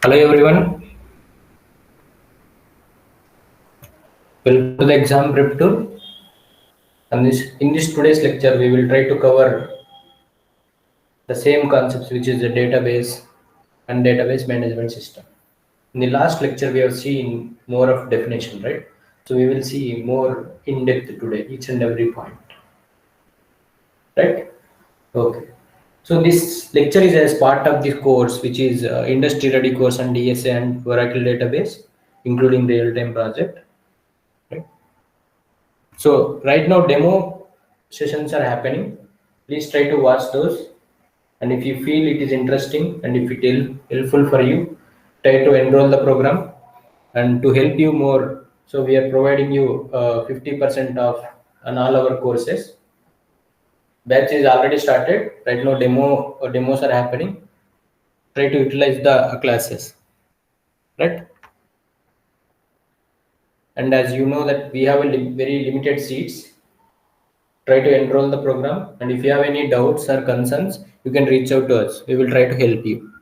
Hello everyone, welcome to the Exampreptool. And in this today's lecture, we will try to cover the same concepts, which is the database and database management system. In the last lecture, we have seen more of definition, right? So we will see more in depth today, each and every point, right? Okay. So this lecture is as part of the course, which is industry ready course on DSA and Oracle database, including real-time project. Right? So right now demo sessions are happening. Please try to watch those. And if you feel it is interesting and if it is helpful for you, try to enroll the program. And to help you more, so we are providing you 50% off on all our courses. Batch is already started. Right now demos are happening. Try to utilize the classes, right? And as you know that we have a very limited seats, try to enroll the program, and if you have any doubts or concerns you can reach out to us. We will try to help you,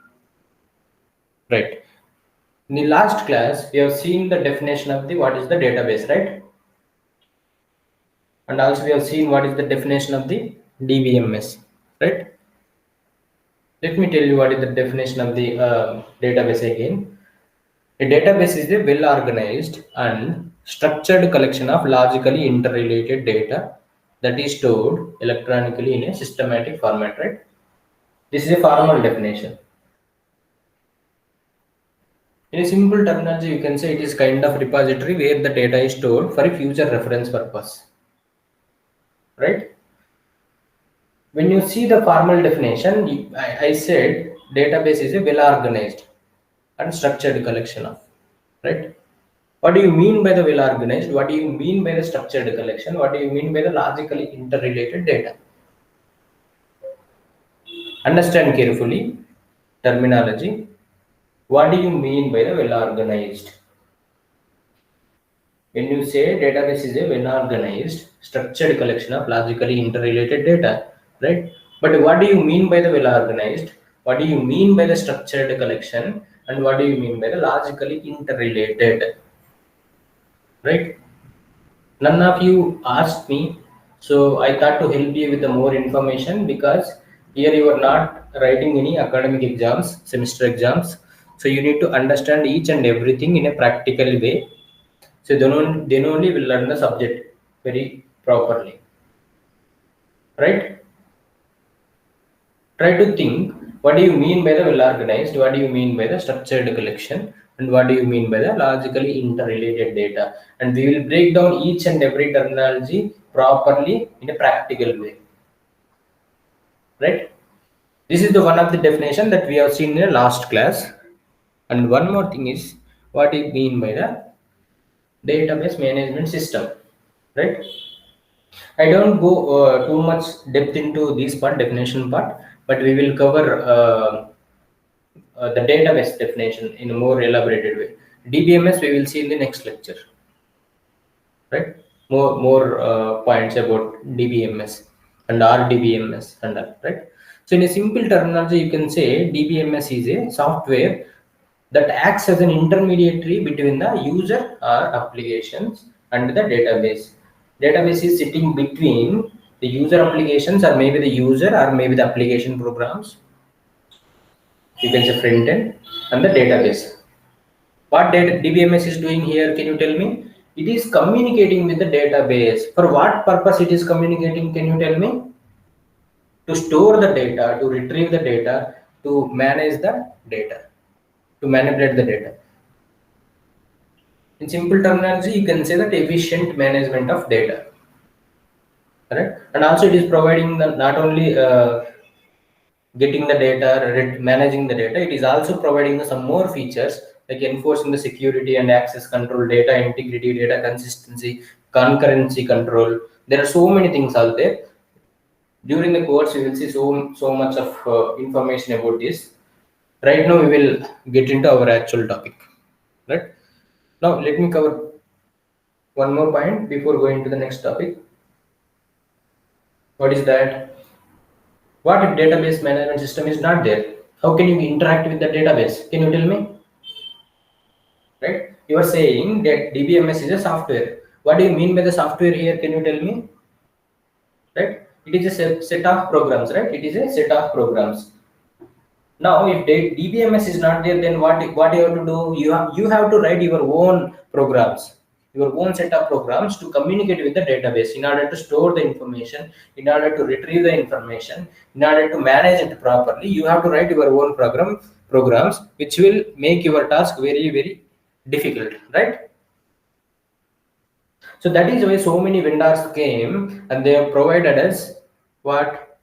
right? In the last class we have seen the definition of the what is the database, right? And also we have seen what is the definition of the DBMS, right? Let me tell you what is the definition of the database again. A database is a well organized and structured collection of logically interrelated data that is stored electronically in a systematic format, right? This is a formal definition. In a simple terminology, you can say it is kind of repository where the data is stored for a future reference purpose, right? When you see the formal definition, I said database is a well organized and structured collection of, right? What do you mean by the well organized? What do you mean by the structured collection? What do you mean by the logically interrelated data? Understand carefully terminology. What do you mean by the well organized? When you say database is a well organized, structured collection of logically interrelated data, right? But what do you mean by the well organized? What do you mean by the structured collection? And what do you mean by the logically interrelated, right? None of you asked me, so I thought to help you with the more information because here you are not writing any academic exams, semester exams. So you need to understand each and everything in a practical way. So then only will learn the subject very properly, right? Try to think, what do you mean by the well organized? What do you mean by the structured collection? And what do you mean by the logically interrelated data? And we will break down each and every terminology properly in a practical way, right? This is the one of the definition that we have seen in the last class. And one more thing is what it mean by the database management system, right? I don't go too much depth into this part, definition part, but we will cover the database definition in a more elaborated way. DBMS we will see in the next lecture, right? More points about DBMS and RDBMS and all, right? So in a simple terminology, you can say DBMS is a software that acts as an intermediary between the user or applications and the database. Database is sitting between the user applications or maybe the user or maybe the application programs. You can say front end and the database. What DBMS is doing here? Can you tell me? It is communicating with the database. For what purpose it is communicating? Can you tell me? To store the data, to retrieve the data, to manage the data, to manipulate the data. In simple terminology, you can say that efficient management of data, correct? And also it is providing the not only getting the data, managing the data, it is also providing some more features like enforcing the security and access control, data integrity, data consistency, concurrency control. There are so many things out there. During the course, we will see so much of information about this. Right now, we will get into our actual topic. Right now, let me cover one more point before going to the next topic. What is that? What if database management system is not there? How can you interact with the database? Can you tell me? you are saying that DBMS is a software. What do you mean by the software here? Can you tell me? Right? It is a set of programs, right? It is a set of programs. Now, if DBMS is not there, then what you have to do? You have to write your own programs, your own set of programs to communicate with the database in order to store the information, in order to retrieve the information, in order to manage it properly. You have to write your own programs, which will make your task very difficult, right? So that is why so many vendors came and they have provided us what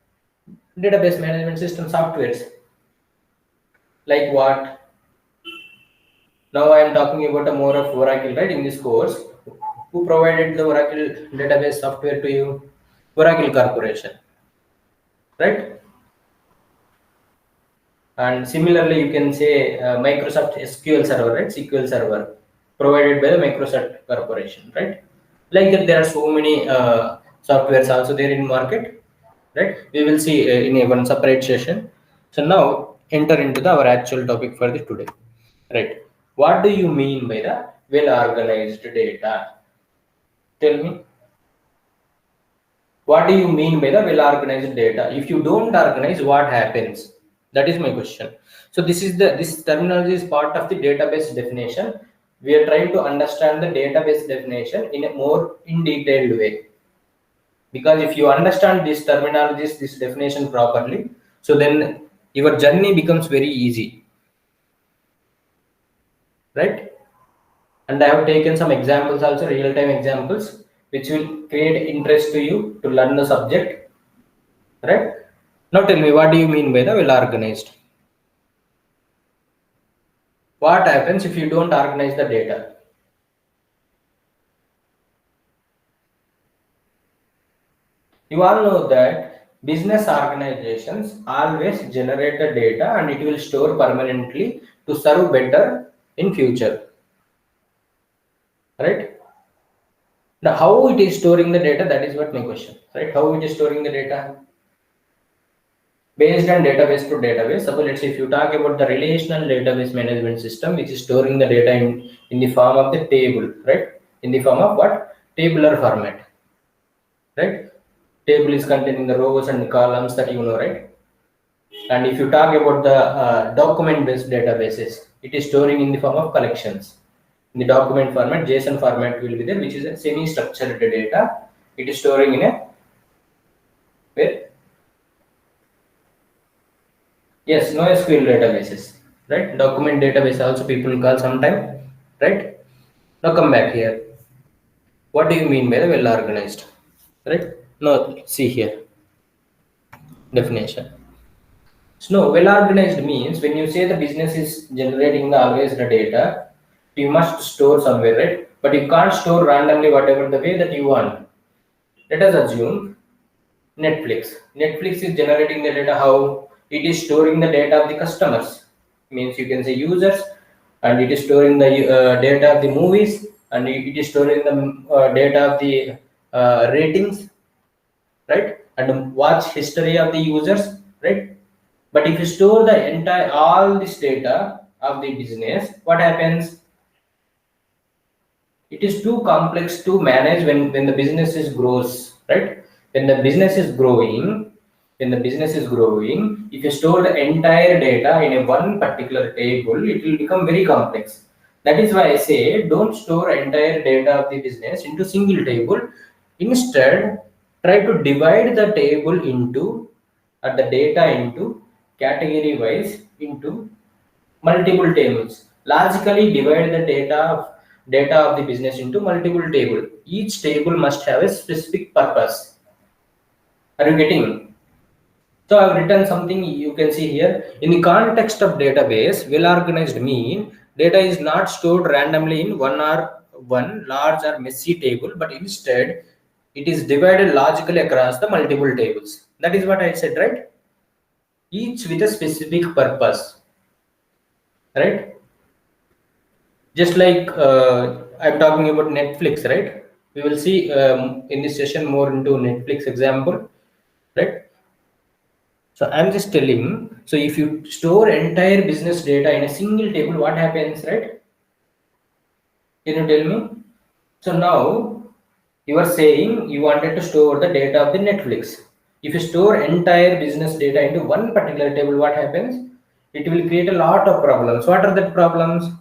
database management system softwares. Like what? Now I am talking about a more of Oracle, right? In this course, who provided the Oracle database software to you? Oracle Corporation, right? And similarly, you can say Microsoft SQL Server, right? SQL Server provided by the Microsoft Corporation, right? Like that, there are so many softwares also there in market, right? We will see in a one separate session. So now enter into our actual topic for the today, right? What do you mean by the well organized data? Tell me. What do you mean by the well organized data? If you don't organize, what happens? That is my question. So this terminology is part of the database definition. We are trying to understand the database definition in a more in detailed way. Because if you understand these terminologies, this definition properly, so then your journey becomes very easy, right? And I have taken some examples also, real-time examples, which will create interest to you to learn the subject, right? Now tell me, what do you mean by the well organized? What happens if you don't organize the data? You all know that business organizations always generate the data and it will store permanently to serve better in future, right? Now how it is storing the data, that is what my question, right? How it is storing the data? Based on database to database. Suppose let's say if you talk about the relational database management system, which is storing the data in the form of the table, right? In the form of what? Tabular format, right? Table is containing the rows and columns that you know, right? And if you talk about the document-based databases, it is storing in the form of collections. In the document format, JSON format will be there, which is a semi-structured data. It is storing in a where? Yes, NoSQL databases, right? Document database also people call sometime, right? Now come back here. What do you mean by the well organized, right? Now see here definition. So well organized means when you say the business is generating the always the data, you must store somewhere, right? But you can't store randomly whatever the way that you want. Let us assume Netflix. Netflix is generating the data. How? It is storing the data of the customers. Means you can say users, and it is storing the data of the movies, and it is storing the data of the ratings, right? And watch history of the users, right? But if you store the entire all this data of the business, what happens? It is too complex to manage when the business is grows, right? When the business is growing, if you store the entire data in a one particular table, it will become very complex. That is why I say don't store entire data of the business into single table. Instead, try to divide the table into the data into category wise into multiple tables. Logically divide the data of the business into multiple table. Each table must have a specific purpose. Are you getting? So I've written something you can see here. In the context of database, well organized mean data is not stored randomly in one large or messy table, but instead it is divided logically across the multiple tables. That is what I said, right? Each with a specific purpose, right? Just like I'm talking about Netflix, right? We will see in this session more into Netflix example, right? So I'm just telling, so if you store entire business data in a single table, what happens, right? Can you tell me? So now you are saying you wanted to store the data of the Netflix. If you store entire business data into one particular table, what happens? It will create a lot of problems. What are the problems?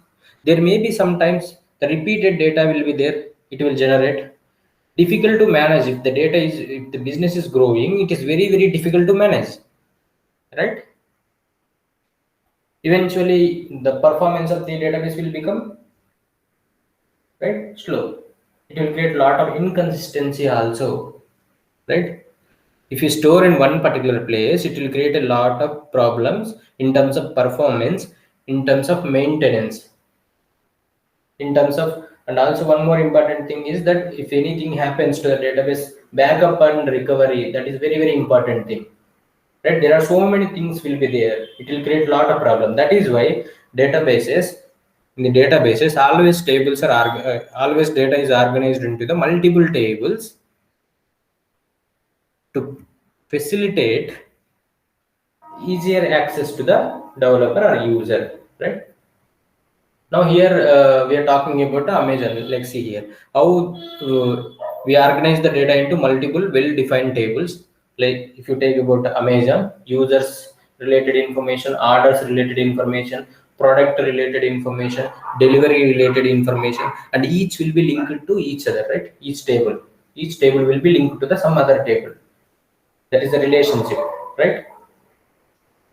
There may be sometimes the repeated data will be there. It will generate difficult to manage. If the data is, if the business is growing, it is very very difficult to manage, right? Eventually the performance of the database will become, right, slow. It will create a lot of inconsistency also, right? If you store in one particular place, it will create a lot of problems in terms of performance, in terms of maintenance, in terms of, and also one more important thing is that if anything happens to the database, backup and recovery, that is very very important thing, right? There are so many things will be there. It will create a lot of problem. That is why databases, in the databases, always tables are always data is organized into the multiple tables to facilitate easier access to the developer or user, right? Now here we are talking about Amazon. Let's see here how we organize the data into multiple well-defined tables. Like if you take about Amazon, users related information, orders related information, product related information, delivery related information, and each will be linked to each other, right? Each table will be linked to the some other table. That is the relationship, right?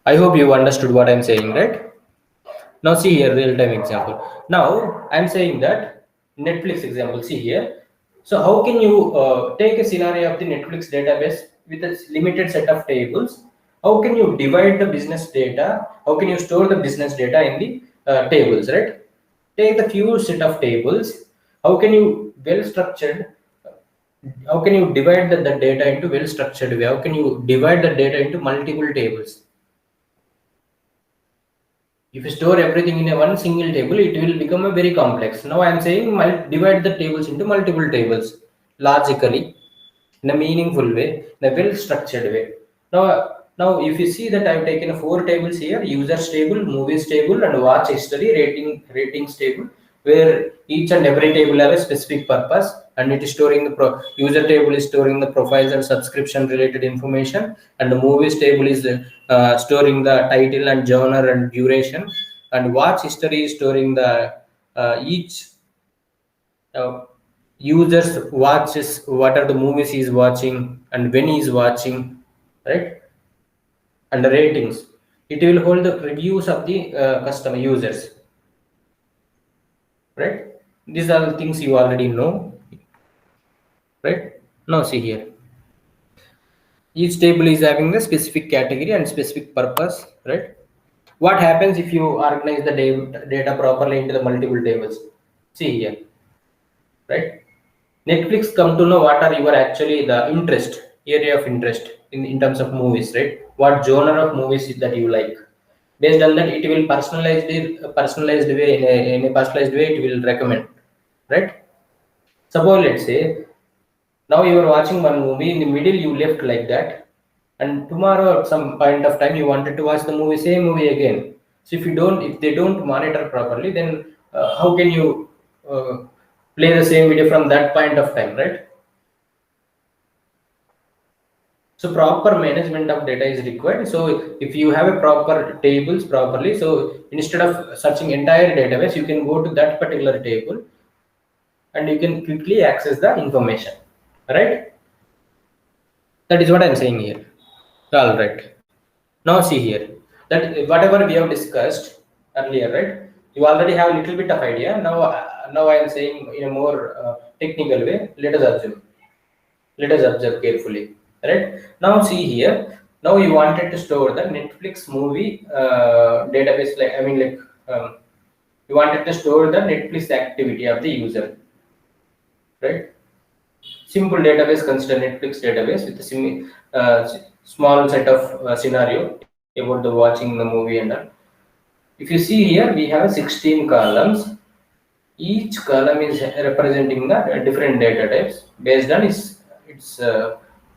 I hope you understood what I'm saying, right? Now see here, real-time example. Now I'm saying that Netflix example. See here. So how can you take a scenario of the Netflix database with a limited set of tables? How can you divide the business data? How can you store the business data in the tables, right? Take the few set of tables. How can you well structured? How can you divide the data into well structured way? How can you divide the data into multiple tables? If you store everything in a one single table, it will become a very complex. Now I am saying divide the tables into multiple tables logically, in a meaningful way, in a well structured way. Now if you see that I've taken four tables here: users table, movies table, and watch history, ratings table, where each and every table have a specific purpose, and it is storing the user table is storing the profiles and subscription related information, and the movies table is storing the title and genre and duration, and watch history is storing the each uh, users watches what are the movies he is watching and when he is watching, right? And the ratings, it will hold the reviews of the customer users, right? These are the things you already know, right? Now see here, each table is having the specific category and specific purpose, right? What happens if you organize the data properly into the multiple tables? See here, right? Netflix come to know what are your actually the interest, area of interest in terms of movies, right? What genre of movies that you like. Based on that, it will personalized way, in a personalized way, it will recommend, right? Suppose let's say now you are watching one movie, in the middle you left like that, and tomorrow at some point of time you wanted to watch the movie, same movie again. So if they don't monitor properly, then how can you play the same video from that point of time, right? So proper management of data is required. So if you have a proper tables properly, so instead of searching entire database, you can go to that particular table and you can quickly access the information, right? That is what I'm saying here. All right. Now see here that whatever we have discussed earlier, right? You already have a little bit of idea. Now I am saying in a more technical way. Let us observe carefully, right? Now see here. Now you wanted to store the Netflix movie database. Like you wanted to store the Netflix activity of the user, right? Simple database, consider Netflix database with a small set of scenario about the watching the movie and all. If you see here, we have 16 columns. Each column is representing the different data types based on its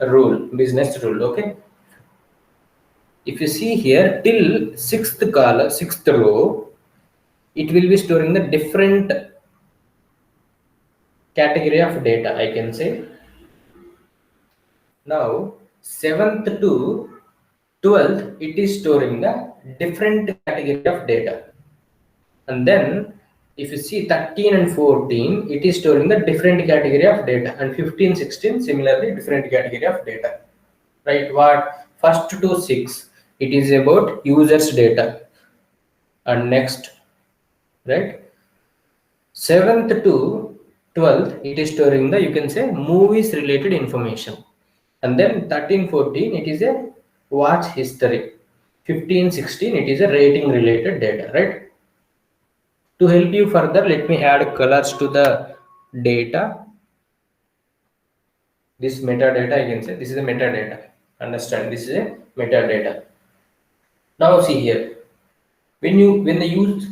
rule, business rule. Okay. If you see here till sixth row, it will be storing the different category of data, I can say. Now 7th to 12th, it is storing the different category of data. And then if you see 13 and 14, it is storing the different category of data, and 15, 16 similarly different category of data, right? What first to 6, it is about users data, and next, right, 7th to 12th, it is storing the, you can say, movies related information, and then 13, 14, it is a watch history, 15, 16, it is a rating related data, right? To help you further, let me add colors to the data. This metadata, I can say, this is a metadata. Understand? This is a metadata. Now see here, when the use,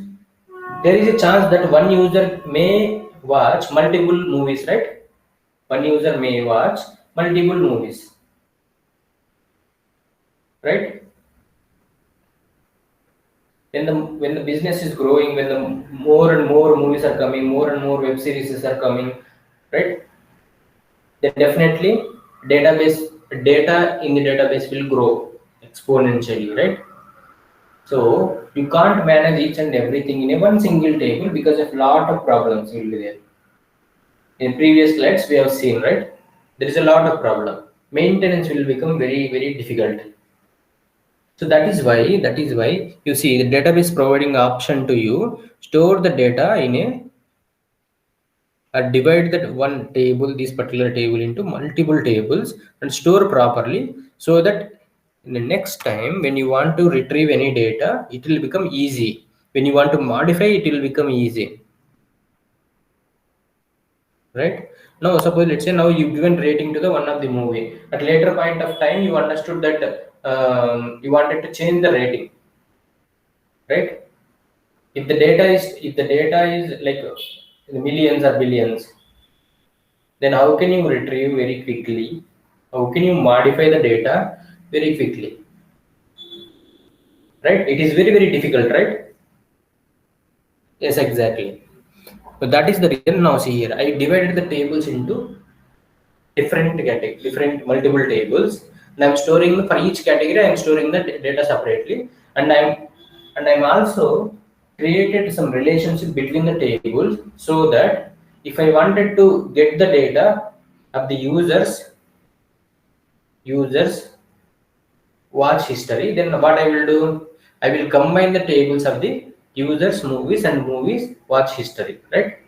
there is a chance that one user may watch multiple movies, right? One user may watch multiple movies, right? When the business is growing, when the more and more movies are coming, more and more web series are coming, right? Then definitely data in the database will grow exponentially, right? So you can't manage each and everything in a one single table because of lot of problems will be there. In previous slides we have seen, right? There is a lot of problem. Maintenance will become very, very difficult. So that is why you see the database providing option to you store the data in divide that one table, this particular table, into multiple tables and store properly, so that in the next time when you want to retrieve any data, it will become easy. When you want to modify, it will become easy, right? Now suppose, let's say, now you've given rating to the one of the movie. At later point of time, you understood that you wanted to change the rating, right? If the data is like millions or billions, then how can you retrieve very quickly? How can you modify the data very quickly? Right? It is very, very difficult, right? Yes, exactly. So that is the reason. Now see here, I divided the tables into different category, different multiple tables, and I'm storing for each category. I'm storing the data separately, and I'm also created some relationship between the tables, so that if I wanted to get the data of the users watch history, then what I will do, I will combine the tables of the users movies and movies watch history, right?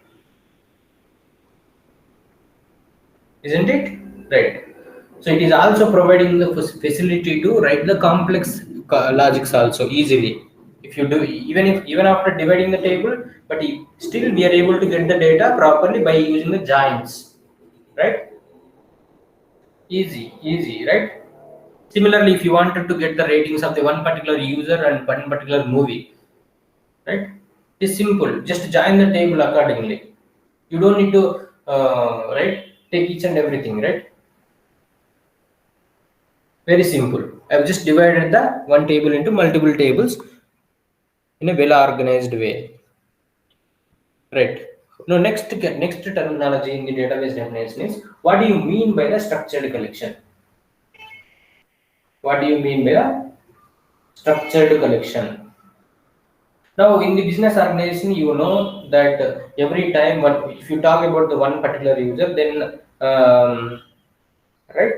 Isn't it? Right. So it is also providing the facility to write the complex logics also easily. If you do, even after dividing the table, but still we are able to get the data properly by using the joins, right? Easy, right? Similarly, if you wanted to get the ratings of the one particular user and one particular movie, right? It's simple. Just join the table accordingly. You don't need to right, take each and everything, right? Very simple. I've just divided the one table into multiple tables in a well organized way, right? Now next terminology in the database definition is, what do you mean by the structured collection? What do you mean by the structured collection? Now, in the business organization, you know that every time, if you talk about the one particular user, then right,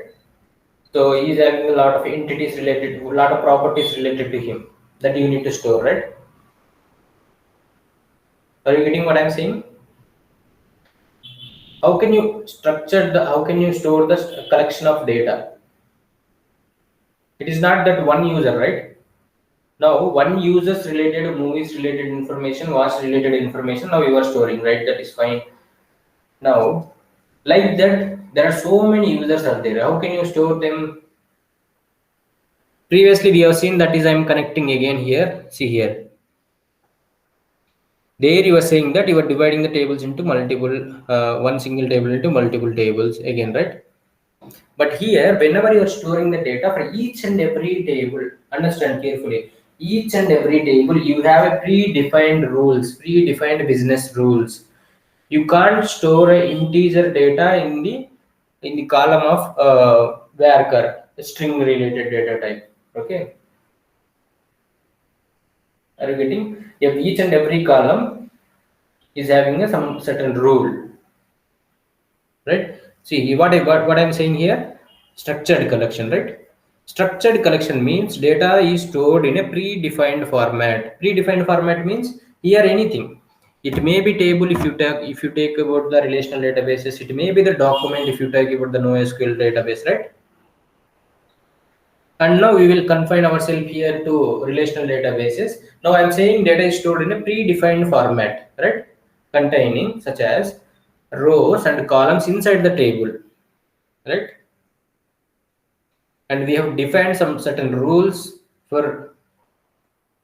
so he is having a lot of entities related, a lot of properties related to him that you need to store, right? Are you getting what I'm saying? How can you structure the? How can you store the collection of data? It is not that one user, right? Now, one user's related, movies related information, watch related information. Now you are storing, right? That is fine. Now, like that, there are so many users are there. How can you store them? Previously, we have seen, that is, I'm connecting again here. See here. There you are saying that you are dividing the tables into multiple, one single table into multiple tables again, right? But here, whenever you are storing the data for each and every table, understand carefully. Each and every table, you have a predefined rules, predefined business rules. You can't store a integer data in the column of varchar, string related data type. Okay, are you getting? If each and every column is having some certain rule, right? See what I'm saying here, structured collection, right? Structured collection means data is stored in a predefined format. Predefined format means here anything. It may be table if you take about the relational databases. It may be the document if you take about the NoSQL database, right? And now we will confine ourselves here to relational databases. Now I'm saying data is stored in a predefined format, right? Containing such as rows and columns inside the table, right? And we have defined some certain rules for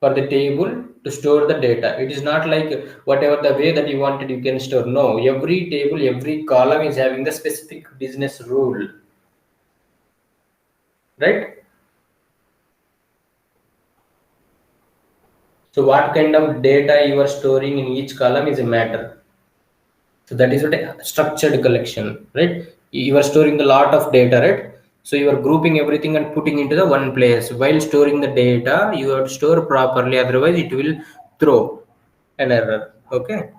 the table to store the data. It is not like whatever the way that you wanted you can store. No, every table, every column is having the specific business rule, right? So what kind of data you are storing in each column is a matter. So that is what a structured collection, right? You are storing a lot of data, right? So you are grouping everything and putting into the one place. While storing the data, you have to store properly, otherwise it will throw an error. Okay.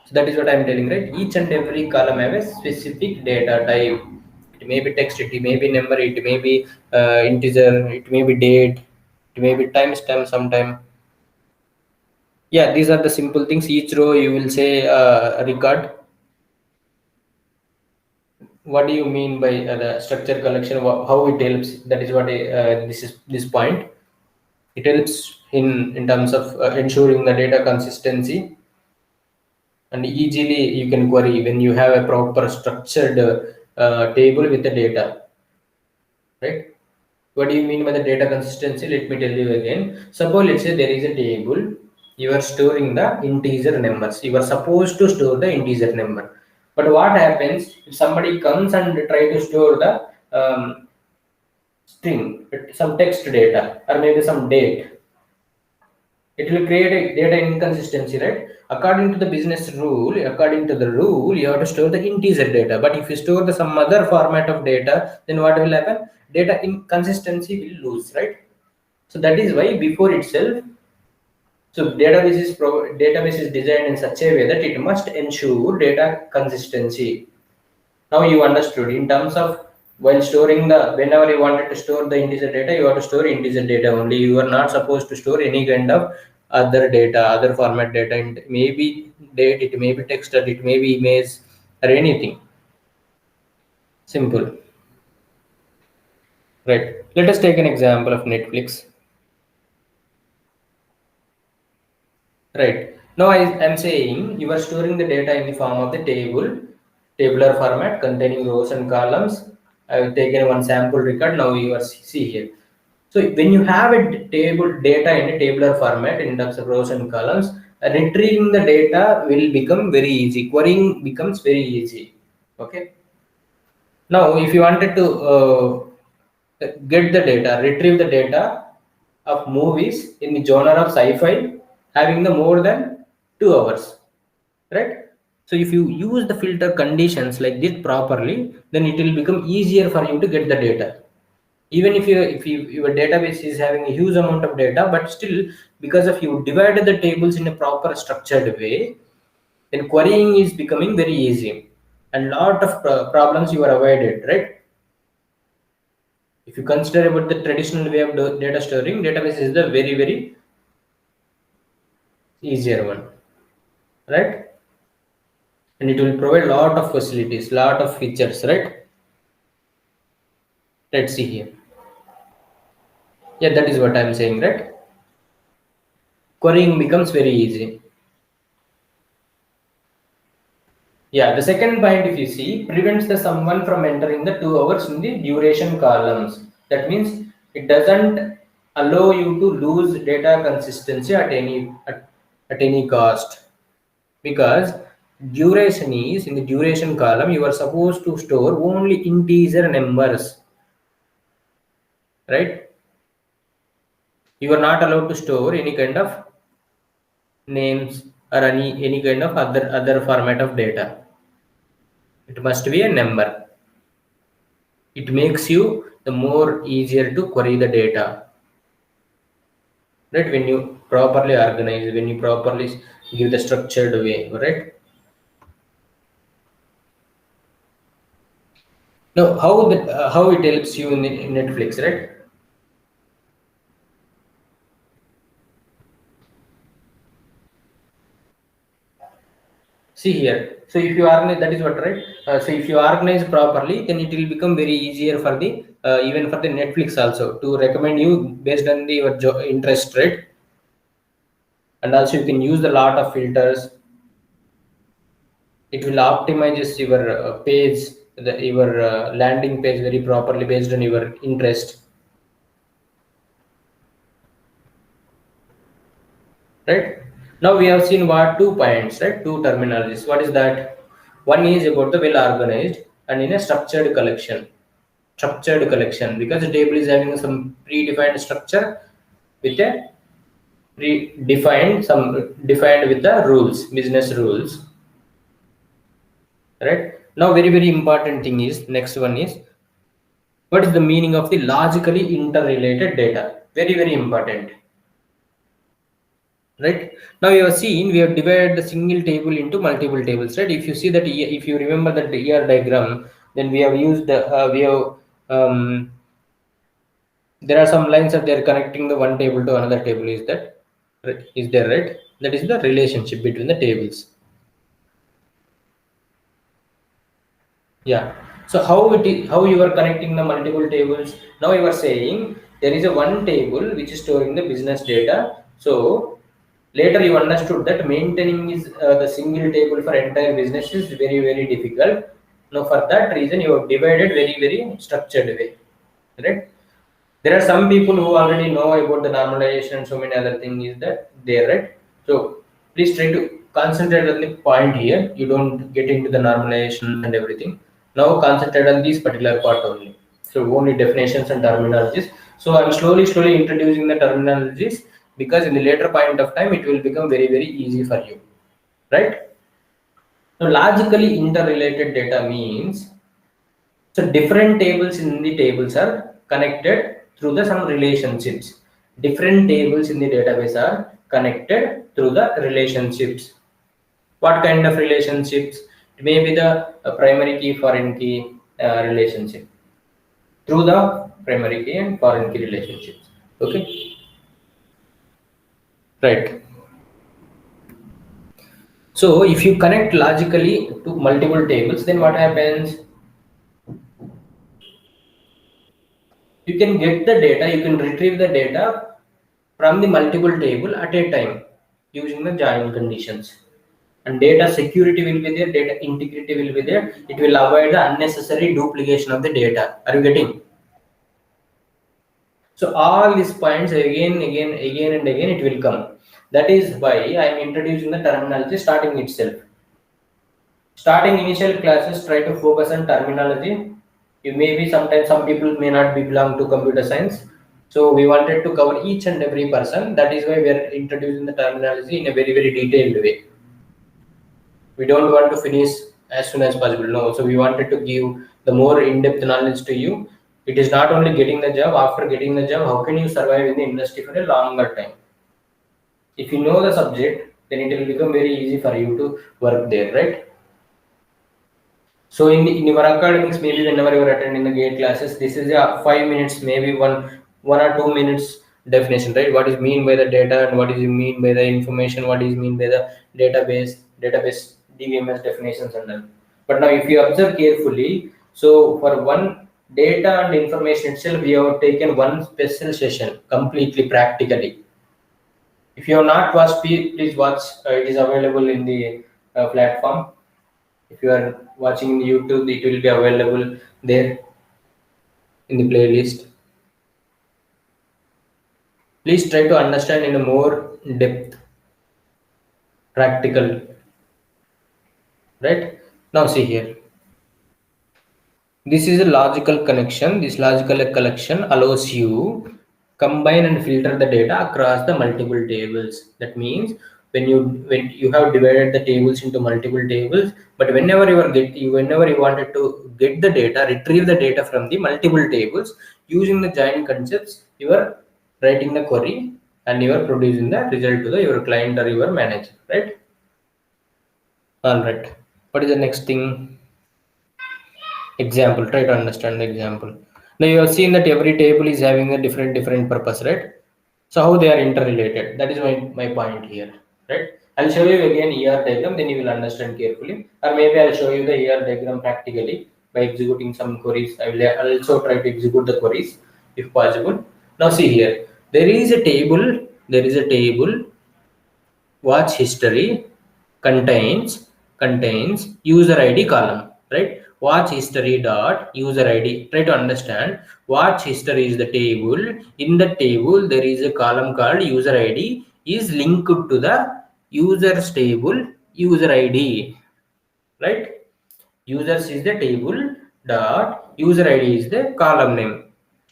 So that is what I am telling, right? Each and every column have a specific data type. It may be text, it may be number, it may be integer, it may be date, it may be timestamp sometime. Yeah, these are the simple things. Each row you will say record. What do you mean by the structure collection? How it helps? That is what this point. It helps in terms of ensuring the data consistency, and easily you can query when you have a proper structured table with the data, right? What do you mean by the data consistency? Let me tell you again. Suppose let's say there is a table, you are storing the integer numbers. You are supposed to store the integer number. But what happens if somebody comes and try to store the string, some text data, or maybe some date? It will create a data inconsistency, right? According to the business rule, according to the rule, you have to store the integer data. But if you store the some other format of data, then what will happen? Data inconsistency will lose, right? So that is why before itself, so database is designed in such a way that it must ensure data consistency. Now you understood in terms of while storing the whenever you wanted to store the integer data, you have to store integer data only. You are not supposed to store any kind of other data, other format data. And maybe date, it may be text, or it may be image, or anything. Simple, right? Let us take an example of Netflix. Right. Now I am saying you are storing the data in the form of the tabular format containing rows and columns. I have taken one sample record. Now you are see here. So when you have a table data in a tabular format in terms of rows and columns, retrieving the data will become very easy. Querying becomes very easy. Okay. Now, if you wanted to get the data, retrieve the data of movies in the genre of sci-fi, having the more than 2 hours, right? So if you use the filter conditions like this properly, then it will become easier for you to get the data. Even if your database is having a huge amount of data, but still because of you divided the tables in a proper structured way, then querying is becoming very easy, and lot of problems you are avoided, right? If you consider about the traditional way of data storing, database is the very easier one, right? And it will provide lot of facilities, lot of features, right? Let's see here. Yeah, that is what I'm saying, right? Querying becomes very easy. Yeah, the second point, if you see, prevents the someone from entering the 2 hours in the duration columns. That means it doesn't allow you to lose data consistency at any cost, because duration is in the duration column. You are supposed to store only integer numbers, right? You are not allowed to store any kind of names or any kind of other format of data. It must be a number. It makes you the more easier to query the data, right? When you properly organize, when you properly give the structured way, right? Now how it helps you in Netflix, right? See here, so if you organize, that is what, right? So if you organize properly, then it will become very easier for the even for the Netflix also to recommend you based on the your interest, right? And also you can use a lot of filters. It will optimize your page, your landing page very properly based on your interest, right? Now we have seen what 2 points, right? 2 terminologies. What is that? One is about the well organized and in a structured collection, because the table is having some predefined structure with a predefined some defined with the rules, business rules, right? Now very important thing is, next one is, what is the meaning of the logically interrelated data? Very important, right? Now you have seen we have divided the single table into multiple tables, right? If you see that, if you remember that the ER diagram, then we have used we have there are some lines that they are connecting the one table to another table. Is that, is there, right? That is the relationship between the tables. Yeah. So how you are connecting the multiple tables? Now you are saying there is a one table which is storing the business data. So later you understood that maintaining is the single table for entire business is very difficult. Now for that reason you have divided very structured way, right? There are some people who already know about the normalization and so many other things is that there, right? So please try to concentrate on the point here. You don't get into the normalization and everything. Now concentrate on this particular part only. So only definitions and terminologies. So I'm slowly introducing the terminologies, because in the later point of time it will become very easy for you, right? So logically interrelated data means, so different tables in the tables are connected through the some relationships. Different tables in the database are connected through the relationships. What kind of relationships? It may be the primary key, foreign key relationship. Through the primary key and foreign key relationships. Okay, right. So if you connect logically to multiple tables, then what happens? You can get the data, you can retrieve the data from the multiple table at a time using the join conditions, and data security will be there, data integrity will be there. It will avoid the unnecessary duplication of the data. Are you getting? So all these points again and again it will come. That is why I am introducing the terminology starting itself. Starting initial classes, try to focus on terminology. You may be, sometimes some people may not be belong to computer science, so we wanted to cover each and every person. That is why we are introducing the terminology in a very detailed way. We don't want to finish as soon as possible, no. So we wanted to give the more in-depth knowledge to you. It is not only getting the job. After getting the job, how can you survive in the industry for a longer time? If you know the subject, then it will become very easy for you to work there, right? So in your academics, maybe whenever you are attending the gate classes, this is a 5 minutes, maybe one or 2 minutes definition, right? What is mean by the data and what is mean by the information, what is mean by the database DBMS definitions and all. But now if you observe carefully, so for one data and information itself, we have taken one special session completely practically. If you have not watched, please watch. It is available in the platform. If you are watching in YouTube, it will be available there in the playlist. Please try to understand in a more depth, practical, right? Now see here. This is a logical connection. This logical collection allows you combine and filter the data across the multiple tables. That means when you have divided the tables into multiple tables, but whenever you wanted to get the data, retrieve the data from the multiple tables using the join concepts, you are writing the query and you are producing the result to your client or your manager, right? All right. What is the next thing? Example. Try to understand the example. Now you have seen that every table is having a different purpose, right? So how they are interrelated? That is my point here, right? I'll show you again ER diagram, then you will understand carefully. Or maybe I'll show you the ER diagram practically by executing some queries. I'll also try to execute the queries if possible. Now see here. There is a table. Watch history contains user id column, right? Watch history dot user id. Try to understand. Watch history is the table. In the table there is a column called user id is linked to the users table user id, right? Users is the table dot user id is the column name.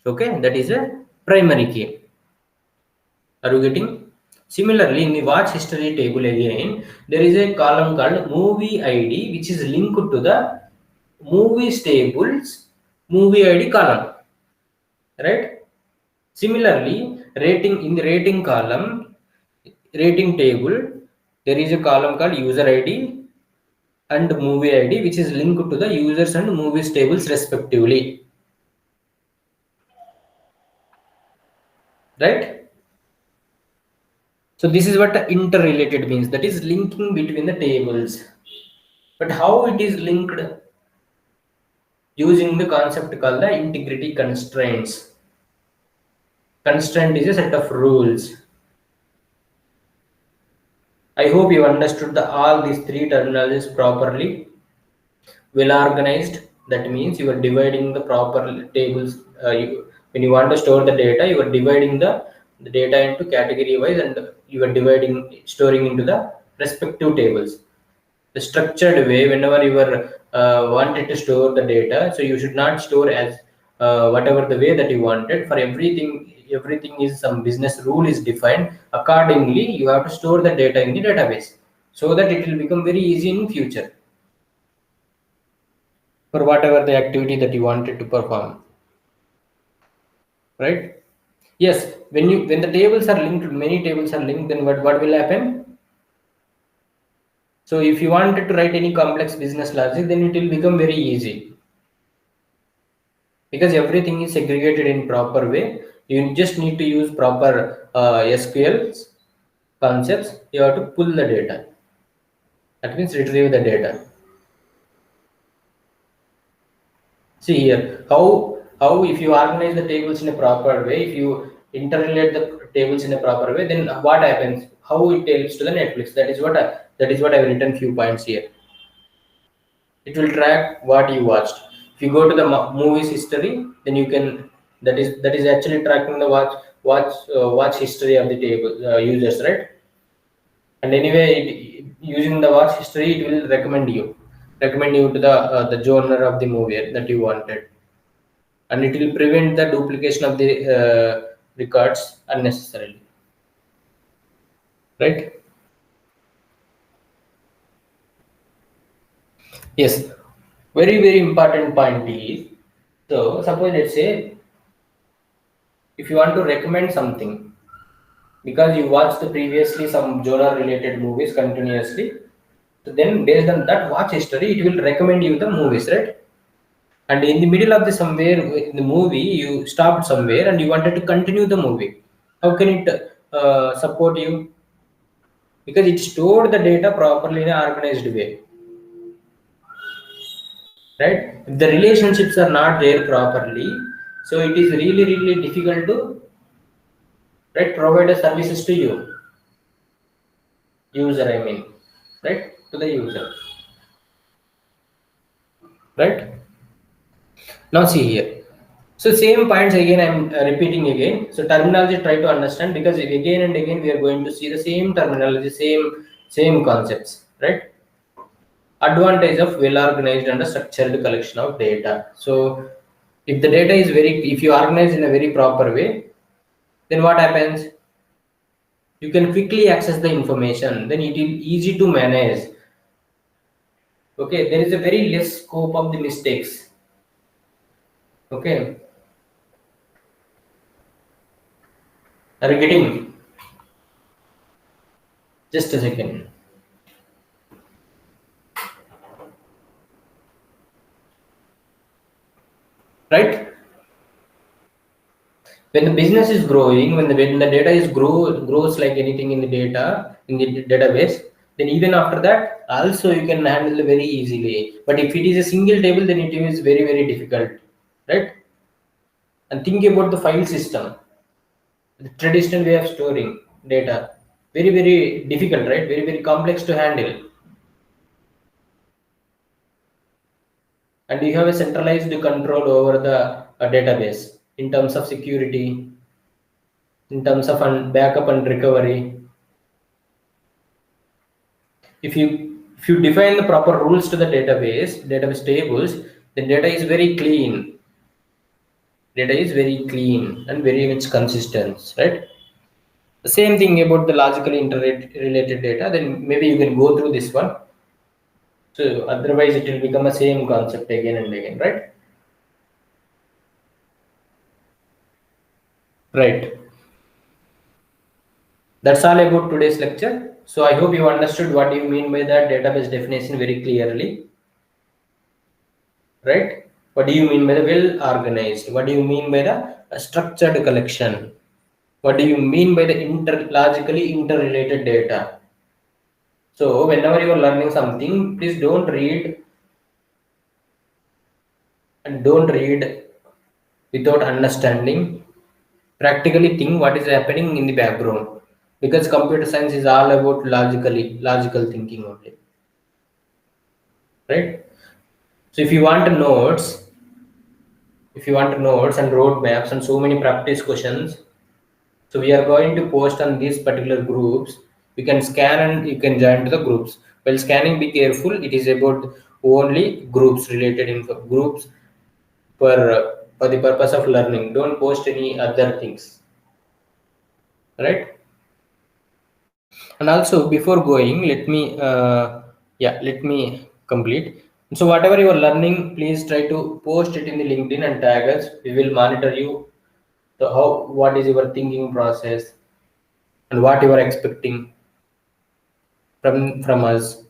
Okay, that is a primary key. Are you getting? Similarly, in the watch history table again, there is a column called movie ID, which is linked to the movies tables movie ID column, right? Similarly, rating in the rating table, there is a column called user ID and movie ID, which is linked to the users and movies tables respectively, right? So this is what interrelated means, that is linking between the tables. But how it is linked? Using the concept called the integrity constraints. Constraint is a set of rules. I hope you understood all these three terminologies properly. Well organized, that means you are dividing the proper tables. When you want to store the data, you are dividing the data into category wise and you are storing into the respective tables. The structured way, whenever you are wanted to store the data, so you should not store as whatever the way that you wanted. For everything is some business rule is defined. Accordingly, you have to store the data in the database so that it will become very easy in future for whatever the activity that you wanted to perform, right? Yes, when the tables are linked, many tables are linked, then what will happen? So if you wanted to write any complex business logic, then it will become very easy because everything is segregated in proper way. You just need to use proper SQL concepts. You have to pull the data. That means retrieve the data. See here how if you organize the tables in a proper way, if you interrelate the tables in a proper way, then what happens? How it helps to the Netflix? That is what I've written few points here. It will track what you watched. If you go to the movies history, then you can that is actually tracking the watch history of the table users, right? And anyway, using the watch history, it will recommend you to the genre of the movie that you wanted, and it will prevent the duplication of the records unnecessarily, right? Yes, very important point is, so suppose let's say if you want to recommend something because you watched the previously some genre related movies continuously, so then based on that watch history it will recommend you the movies, right? And in the middle of the somewhere in the movie you stopped somewhere and you wanted to continue the movie, how can it support you? Because it stored the data properly in an organized way, right? If the relationships are not there properly, so it is really difficult to, right, provide a services to you user, I mean, right, to the user, right? Now see here, so same points again I'm repeating again. So terminology, try to understand, because again and again we are going to see the same terminology, same concepts, right? Advantage of well organized and a structured collection of data. So if the data is if you organize in a very proper way, then what happens? you can quickly access the information, then it is easy to manage. Okay, there is a very less scope of the mistakes. Okay, are you getting? Just a second. Right? When the business is growing, when the data is grows like anything in the data in the database, then even after that also you can handle very easily. But if it is a single table, then it is very difficult, right? And think about the file system, the traditional way of storing data, very difficult, right? Very complex to handle. And you have a centralized control over the database in terms of security, in terms of backup and recovery. If you define the proper rules to the database tables, then data is very clean and very much consistent, right? The same thing about the logically interrelated data, then maybe you can go through this one, so otherwise it will become the same concept again and again, right? That's all about today's lecture. So I hope you understood what you mean by the database definition very clearly, right? What do you mean by the well organized? What do you mean by the structured collection? What do you mean by the logically interrelated data? So whenever you are learning something, please don't read without understanding. Practically think what is happening in the background, because computer science is all about logical thinking only, right? So if you want notes and roadmaps and so many practice questions, so we are going to post on these particular groups. You can scan and you can join to the groups. While scanning, be careful. It is about only groups related info, groups for the purpose of learning. Don't post any other things, right? And also before going, let me complete. So whatever you are learning, please try to post it in the LinkedIn and tag us. We will monitor you. So what is your thinking process and what you are expecting from us.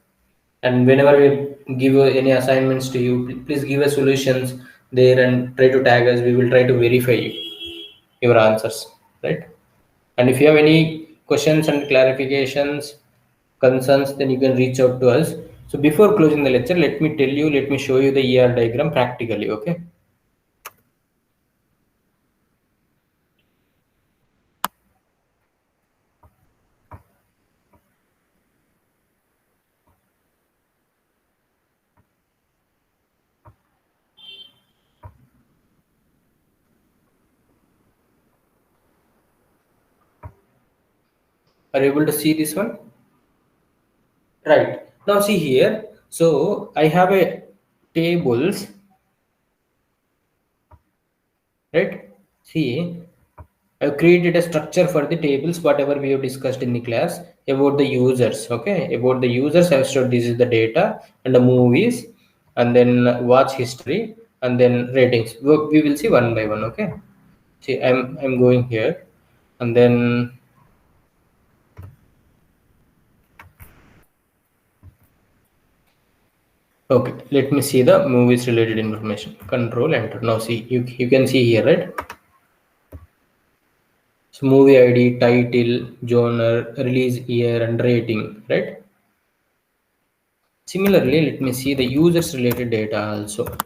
And whenever we give any assignments to you, please give us solutions there and try to tag us. We will try to verify your answers, right? And if you have any questions and clarifications, concerns, then you can reach out to us. So before closing the lecture, let me show you the ER diagram practically. Okay, are you able to see this one? Right, now see here. So I have a tables, right? See, I've created a structure for the tables, whatever we have discussed in the class about the users. Okay, about the users, I've stored this is the data and the movies, and then watch history, and then ratings. We will see one by one. Okay, see, I'm going here, and then okay, let me see the movies related information. Control enter. Now see, you can see here, right? So movie ID, title, genre, release year, and rating, right? Similarly, let me see the users related data also.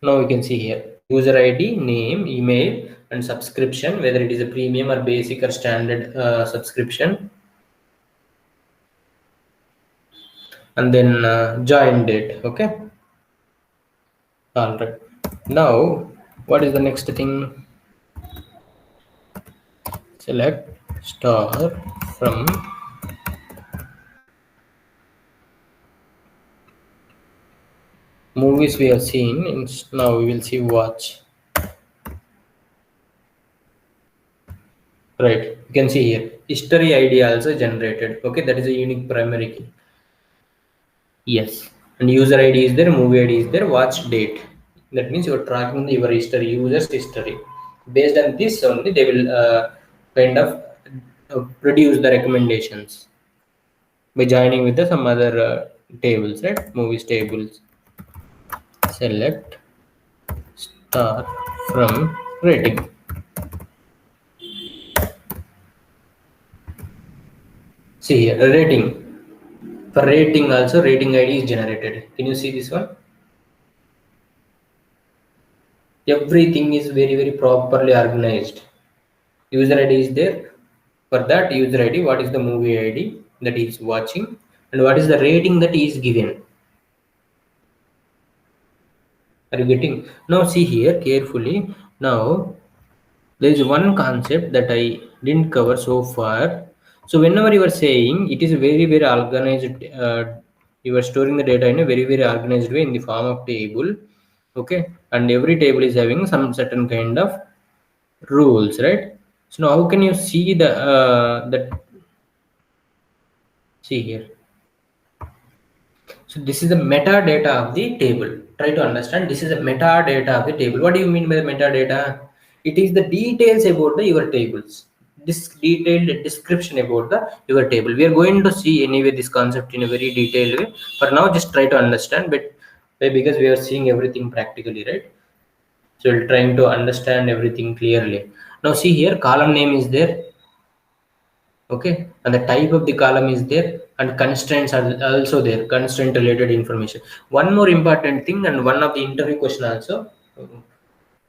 Now we can see here user ID, name, email, and subscription, whether it is a premium or basic or standard subscription, and then join date. Okay, all right. Now, what is the next thing? Select star from movies we have seen. Now we will see watch. Right, you can see here history ID also generated. Okay, that is a unique primary key. Yes, and user ID is there, movie ID is there, watch date. That means you are tracking your history, users history. Based on this only, they will kind of produce the recommendations by joining with the some other tables, right? Movies tables. Select star from rating. See here, rating. For rating also, rating ID is generated. Can you see this one? Everything is very properly organized. User ID is there. For that user ID, what is the movie ID that he is watching, and what is the rating that he is given? Are you getting? Now see here carefully. Now there is one concept that I didn't cover so far. So whenever you are saying it is very organized, you are storing the data in a very organized way in the form of table. Okay, and every table is having some certain kind of rules, right? So now how can you see the that? See here. So this is the metadata of the table. Try to understand. This is the metadata of the table. What do you mean by the metadata? It is the details about the your tables. This detailed description about the your table. We are going to see anyway this concept in a very detailed way. For now, just try to understand. But because we are seeing everything practically, right? So we're trying to understand everything clearly. Now see here, column name is there. Okay, and the type of the column is there, and constraints are also there, constraint related information. One more important thing, and one of the interview question also,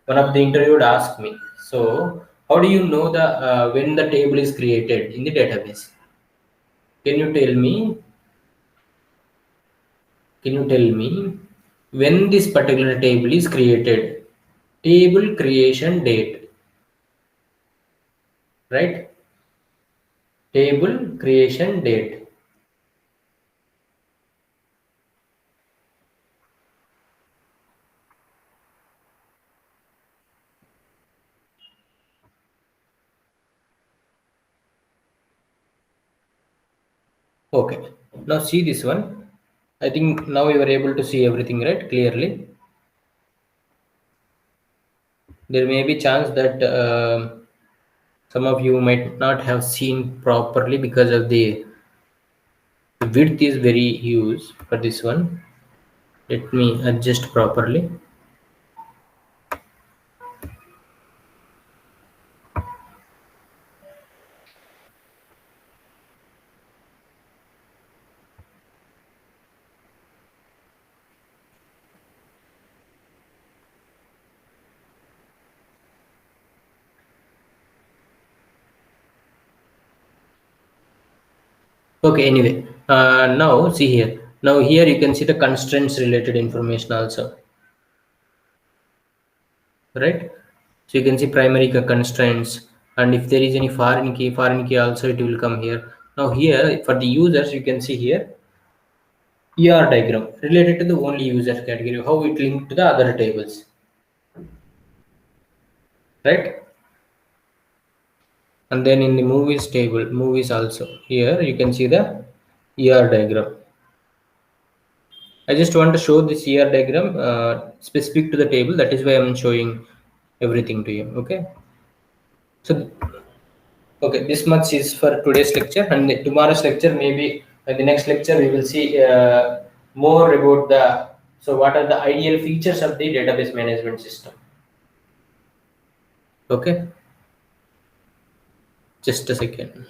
one of the interview would ask me, so how do you know the when the table is created in the database? Can you tell me, can you tell me when this particular table is created? Table creation date, right? Table creation date. Okay, now see this one. I think now you are able to see everything, right, clearly. There may be chance that some of you might not have seen properly because of the width is very huge for this one. Let me adjust properly. Okay, anyway, now see here. Now here you can see the constraints related information also, right? So you can see primary constraints, and if there is any foreign key also it will come here. Now here for the users you can see here ER diagram related to the only user category, how it linked to the other tables, right? And then in the movies table, movies also, here you can see the ER diagram. I just want to show this ER diagram specific to the table, that is why I'm showing everything to you. Okay, so okay, this much is for today's lecture, and tomorrow's lecture, maybe the next lecture we will see more about the, so what are the ideal features of the database management system. Okay, just a second.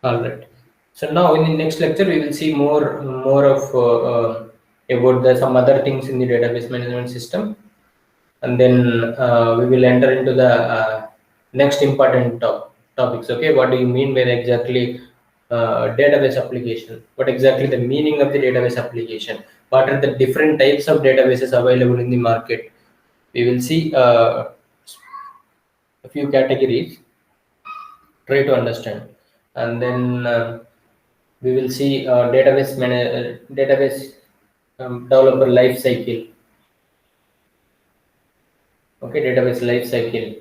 All right. So now in the next lecture we will see more of about the some other things in the database management system, and then we will enter into the next important topics. Okay, what do you mean by the exactly database application? What exactly the meaning of the database application? what are the different types of databases available in the market. We will see a few categories, try to understand, and then we will see database developer life cycle. Okay, database life cycle.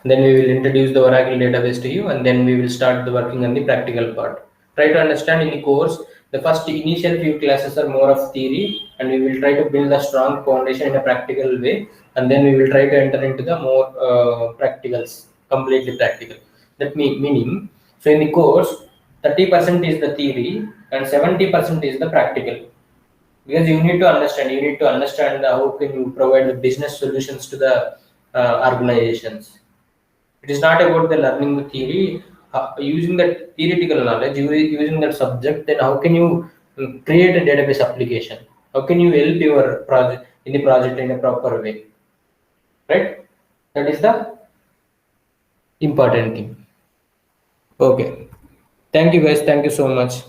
Then we will introduce the Oracle database to you, and then we will start the working on the practical part. Try to understand in the course, the first initial few classes are more of theory, and we will try to build a strong foundation in a practical way, and then we will try to enter into the more practicals, completely practical. That meaning, so in the course, 30% is the theory and 70% is the practical. Because you need to understand how can you provide the business solutions to the organizations. It is not about the learning the theory, using that theoretical knowledge, using that subject. Then how can you create a database application? How can you help your project in a proper way? Right? That is the important thing. Okay. Thank you guys. Thank you so much.